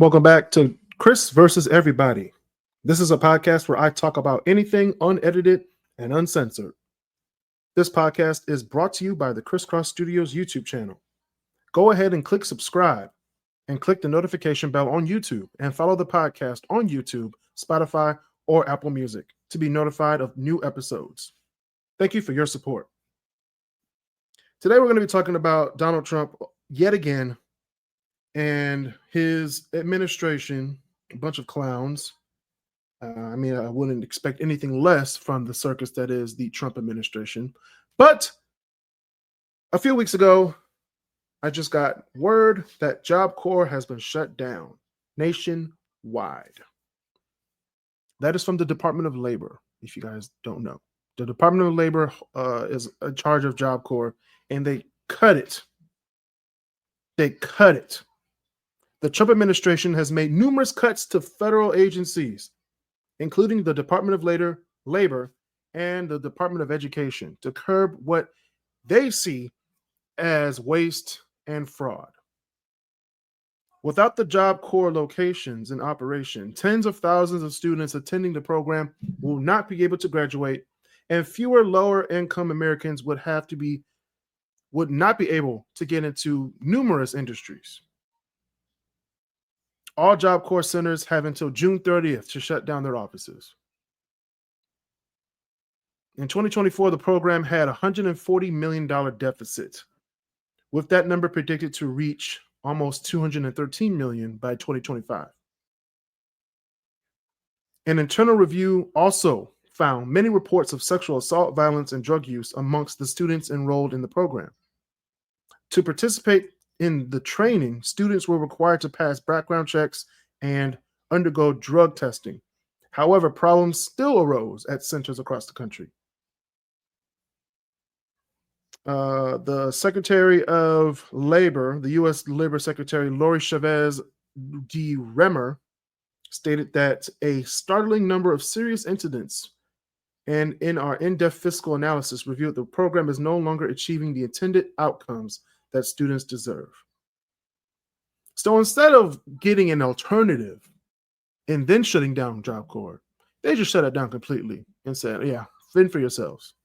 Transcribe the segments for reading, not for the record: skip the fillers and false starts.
Welcome back to Chris versus Everybody. This is a podcast where I talk about anything unedited and uncensored. This podcast is brought to you by the Crisscross Studios YouTube channel. Go ahead and click subscribe and click the notification bell on YouTube and follow the podcast on YouTube, Spotify, or Apple Music to be notified of new episodes. Thank you for your support. Today we're going to be talking about Donald Trump yet again and his administration, a bunch of clowns. I wouldn't expect anything less from the circus that is the Trump administration. But a few weeks ago, I just got word that Job Corps has been shut down nationwide. That is from the Department of Labor, if you guys don't know. The Department of Labor is in charge of Job Corps, and they cut it. They cut it. The Trump administration has made numerous cuts to federal agencies, including the Department of Labor and the Department of Education, to curb what they see as waste and fraud. Without the Job Corps locations in operation, tens of thousands of students attending the program will not be able to graduate, and fewer lower-income Americans would not be able to get into numerous industries. All Job Corps centers have until June 30th to shut down their offices. In 2024, the program had a $140 million deficit, with that number predicted to reach almost $213 million by 2025. An internal review also found many reports of sexual assault, violence, and drug use amongst the students enrolled in the program. To participate in the training, students were required to pass background checks and undergo drug testing. However, problems still arose at centers across the country. The Secretary of Labor, the U.S. Labor Secretary Lori Chavez de Remer, stated that a startling number of serious incidents and in our in-depth fiscal analysis revealed the program is no longer achieving the intended outcomes that students deserve. So instead of getting an alternative and then shutting down Job Corps, they just shut it down completely and said, yeah, fend for yourselves.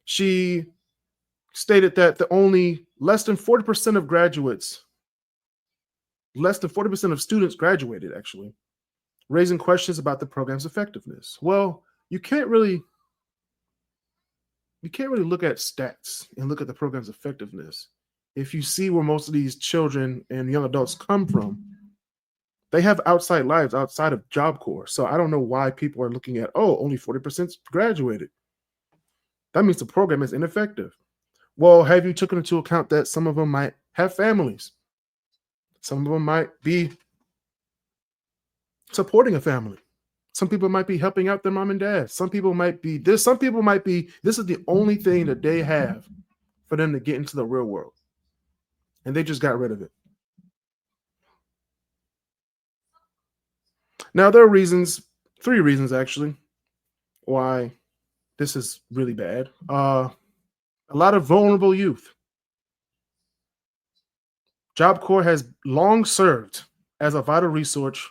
She stated that the only less than 40% of graduates, less than 40% of students graduated, actually, raising questions about the program's effectiveness. Well, you can't really look at stats and look at the program's effectiveness. If you see where most of these children and young adults come from, they have outside lives outside of Job Corps. So I don't know why people are looking at, only 40% graduated. That means the program is ineffective. Well, have you taken into account that some of them might have families? Some of them might be supporting a family. Some people might be helping out their mom and dad. Some people might be this. Some people might be, this is the only thing that they have for them to get into the real world. And they just got rid of it. Now, there are 3 reasons actually, why this is really bad. A lot of vulnerable youth. Job Corps has long served as a vital resource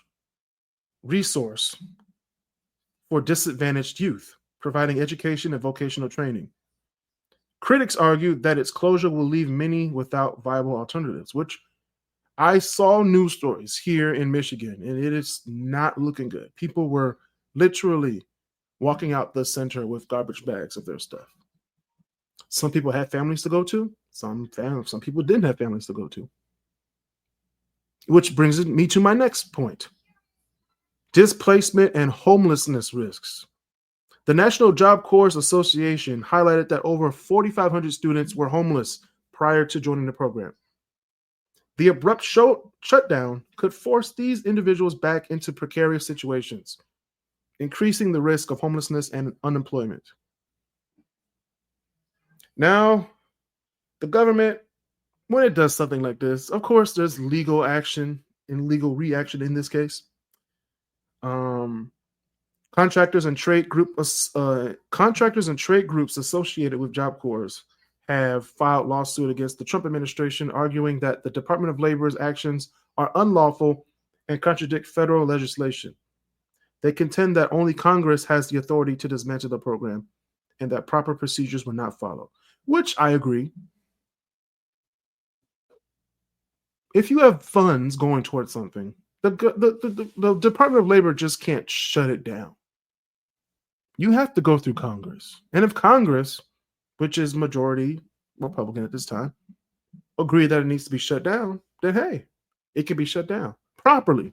for disadvantaged youth, providing education and vocational training. Critics argue that its closure will leave many without viable alternatives, which I saw news stories here in Michigan, and it is not looking good. People were literally walking out the center with garbage bags of their stuff. Some people had families to go to. Some people didn't have families to go to. Which brings me to my next point. Displacement and homelessness risks. The National Job Corps Association highlighted that over 4,500 students were homeless prior to joining the program. The abrupt shutdown could force these individuals back into precarious situations, increasing the risk of homelessness and unemployment. Now, the government, when it does something like this, of course, there's legal action and legal reaction in this case. Contractors and trade groups associated with Job Corps have filed lawsuit against the Trump administration, arguing that the Department of Labor's actions are unlawful and contradict federal legislation. They contend that only Congress has the authority to dismantle the program and that proper procedures were not followed, which I agree. If you have funds going towards something, the Department of Labor just can't shut it down. You have to go through Congress. And if Congress, which is majority Republican at this time, agree that it needs to be shut down, then hey, it can be shut down properly.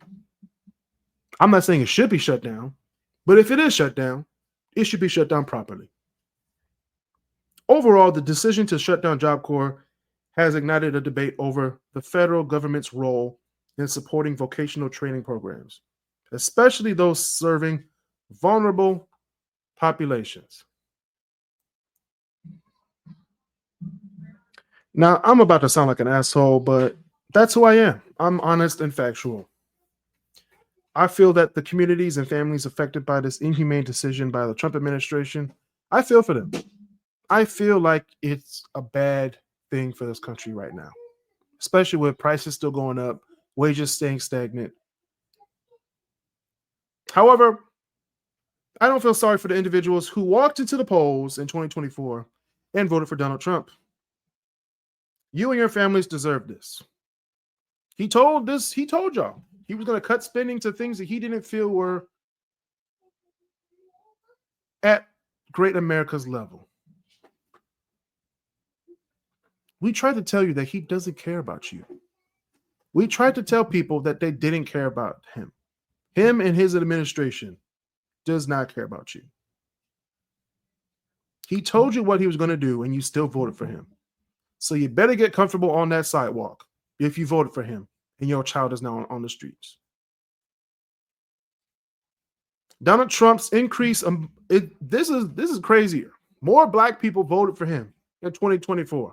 I'm not saying it should be shut down, but if it is shut down, it should be shut down properly. Overall, the decision to shut down Job Corps has ignited a debate over the federal government's role in supporting vocational training programs, especially those serving vulnerable populations. Now, I'm about to sound like an asshole, but that's who I am. I'm honest and factual. I feel that the communities and families affected by this inhumane decision by the Trump administration, I feel for them. I feel like it's a bad thing for this country right now, especially with prices still going up, wages staying stagnant. However, I don't feel sorry for the individuals who walked into the polls in 2024 and voted for Donald Trump. You and your families deserve this. He told y'all he was going to cut spending to things that he didn't feel were at great America's level. We tried to tell you that he doesn't care about you. We tried to tell people that they didn't care about him. Him and his administration does not care about you. He told you what he was going to do, and you still voted for him. So you better get comfortable on that sidewalk if you voted for him and your child is now on the streets. Donald Trump's increase, this is crazier. More black people voted for him in 2024.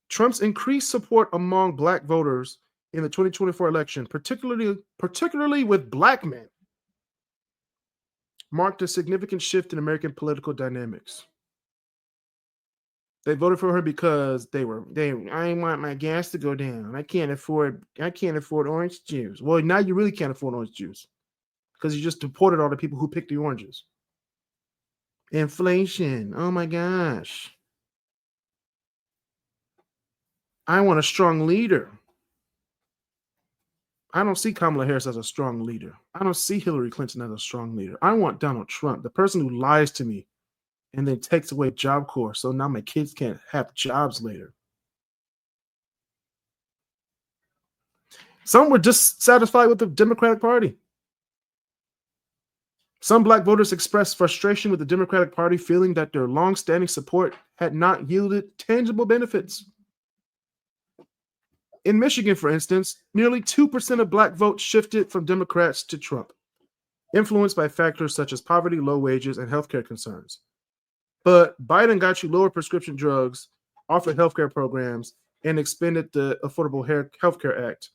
Trump's increased support among black voters in the 2024 election, particularly with black men, marked a significant shift in American political dynamics. They voted for her because I want my gas to go down. I can't afford orange juice. Well, now you really can't afford orange juice because you just deported all the people who picked the oranges. Inflation. Oh my gosh. I want a strong leader. I don't see Kamala Harris as a strong leader. I don't see Hillary Clinton as a strong leader. I want Donald Trump, the person who lies to me and then takes away Job Corps, so now my kids can't have jobs later. Some were dissatisfied with the Democratic Party. Some black voters expressed frustration with the Democratic Party, feeling that their long-standing support had not yielded tangible benefits. In Michigan, for instance, nearly 2% of black votes shifted from Democrats to Trump, influenced by factors such as poverty, low wages, and healthcare concerns. But Biden got you lower prescription drugs, offered healthcare programs, and expanded the Affordable Healthcare Act.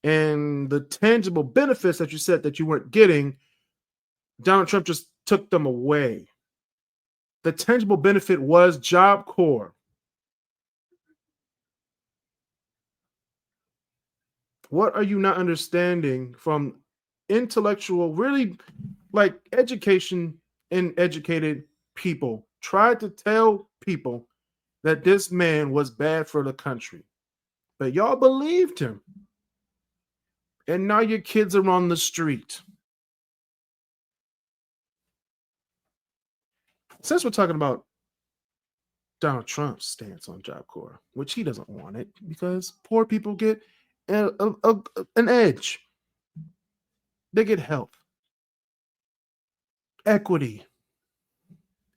And the tangible benefits that you said that you weren't getting, Donald Trump just took them away. The tangible benefit was Job Corps. What are you not understanding from intellectual, really like education and educated people? Tried to tell people that this man was bad for the country, but y'all believed him. And now your kids are on the street. Since we're talking about Donald Trump's stance on Job Corps, which he doesn't want it because poor people get an edge. They get help, equity.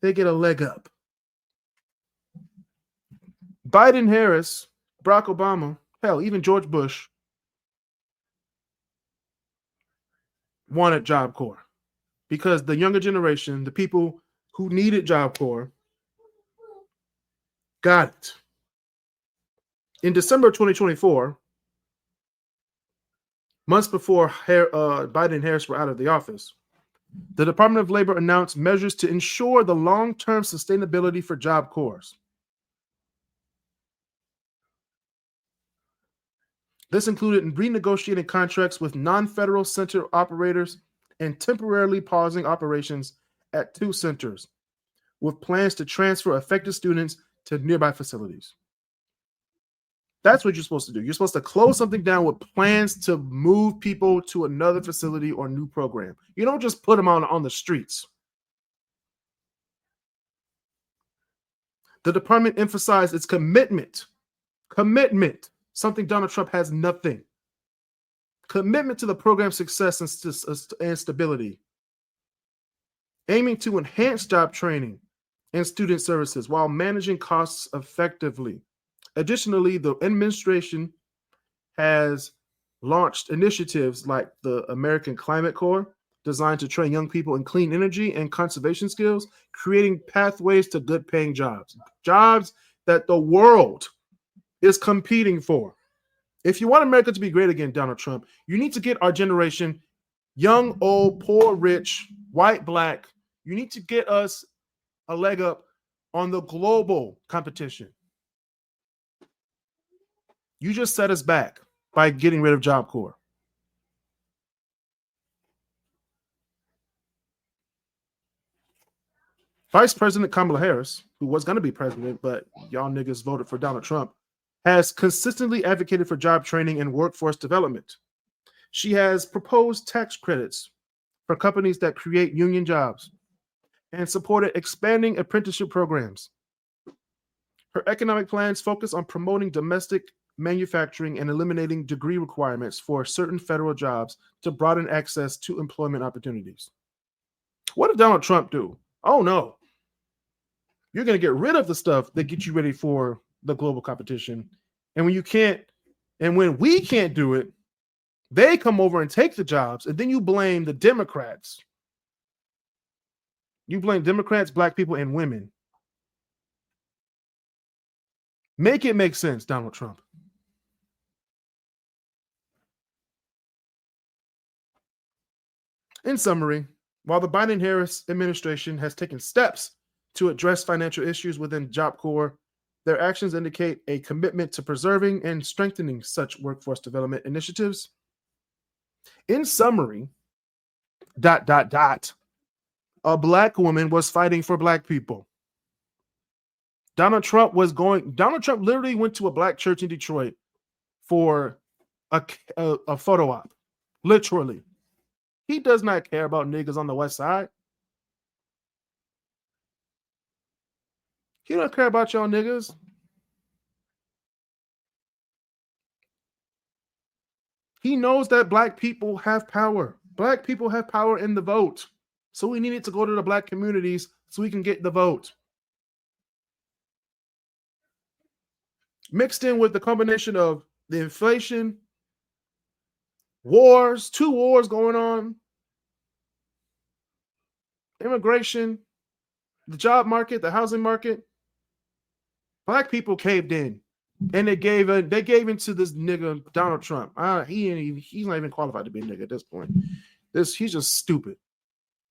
They get a leg up. Biden, Harris, Barack Obama, hell, even George Bush wanted Job Corps because the younger generation, the people who needed Job Corps, got it. In December 2024, months before Biden and Harris were out of the office, The Department of Labor announced measures to ensure the long-term sustainability for Job Corps. This included renegotiating contracts with non-federal center operators and temporarily pausing operations at 2 centers, with plans to transfer affected students to nearby facilities. That's what you're supposed to do. You're supposed to close something down with plans to move people to another facility or new program. You don't just put them on the streets. The department emphasized its commitment, something Donald Trump has nothing. Commitment to the program's success and stability, aiming to enhance job training and student services while managing costs effectively. Additionally, the administration has launched initiatives like the American Climate Corps, designed to train young people in clean energy and conservation skills, creating pathways to good-paying jobs that the world is competing for. If you want America to be great again, Donald Trump, you need to get our generation, young, old, poor, rich, white, black, you need to get us a leg up on the global competition. You just set us back by getting rid of Job Corps. Vice President Kamala Harris, who was going to be president, but y'all niggas voted for Donald Trump, has consistently advocated for job training and workforce development. She has proposed tax credits for companies that create union jobs and supported expanding apprenticeship programs. Her economic plans focus on promoting domestic manufacturing and eliminating degree requirements for certain federal jobs to broaden access to employment opportunities. What did Donald Trump do? Oh no. You're going to get rid of the stuff that gets you ready for the global competition. And when you can't, and when we can't do it, they come over and take the jobs, and then you blame the Democrats. You blame Democrats, black people, and women. Make it make sense, Donald Trump. In summary, while the Biden-Harris administration has taken steps to address financial issues within Job Corps, their actions indicate a commitment to preserving and strengthening such workforce development initiatives. In summary, ... a black woman was fighting for black people. Donald Trump literally went to a black church in Detroit for a photo op. Literally. He does not care about niggas on the west side. He don't care about y'all niggas. He knows that black people have power. Black people have power in the vote. So we needed to go to the black communities so we can get the vote. Mixed in with the combination of the inflation, wars, 2 wars going on, immigration, the job market, the housing market, black people caved in, and they gave into this nigga Donald Trump. He's not even qualified to be a nigga at this point. He's just stupid.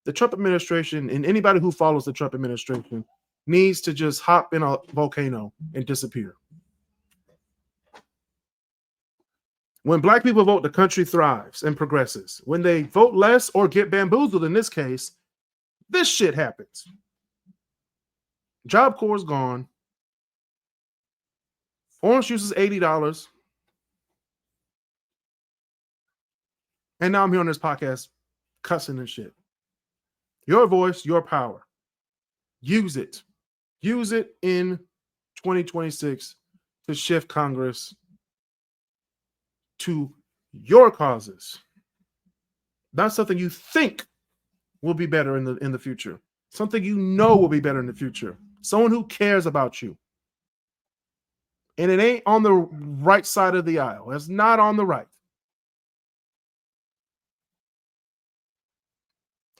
The Trump administration and anybody who follows the Trump administration needs to just hop in a volcano and disappear. When black people vote, the country thrives and progresses. When they vote less or get bamboozled, in this case, this shit happens. Job Corps is gone. Orange juice is $80. And now I'm here on this podcast cussing and shit. Your voice, your power. Use it. Use it in 2026 to shift Congress to your causes. Not something you think will be better in the future. Something you know will be better in the future. Someone who cares about you. And it ain't on the right side of the aisle. It's not on the right.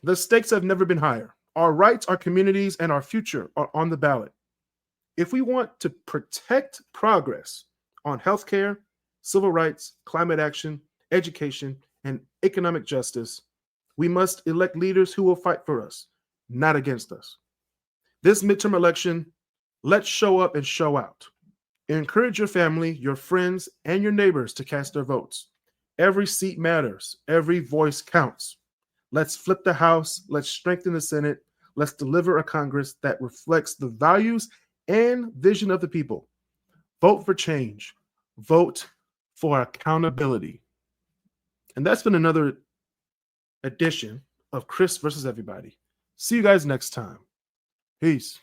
The stakes have never been higher. Our rights, our communities, and our future are on the ballot. If we want to protect progress on healthcare, civil rights, climate action, education, and economic justice, We must elect leaders who will fight for us, not against us. This midterm election, let's show up and show out. Encourage your family, your friends, and your neighbors to cast their votes. Every seat matters. Every voice counts. Let's flip the House. Let's strengthen the Senate. Let's deliver a Congress that reflects the values and vision of the people. Vote for change. Vote for accountability. And that's been another edition of Chris versus Everybody. See you guys next time. Peace.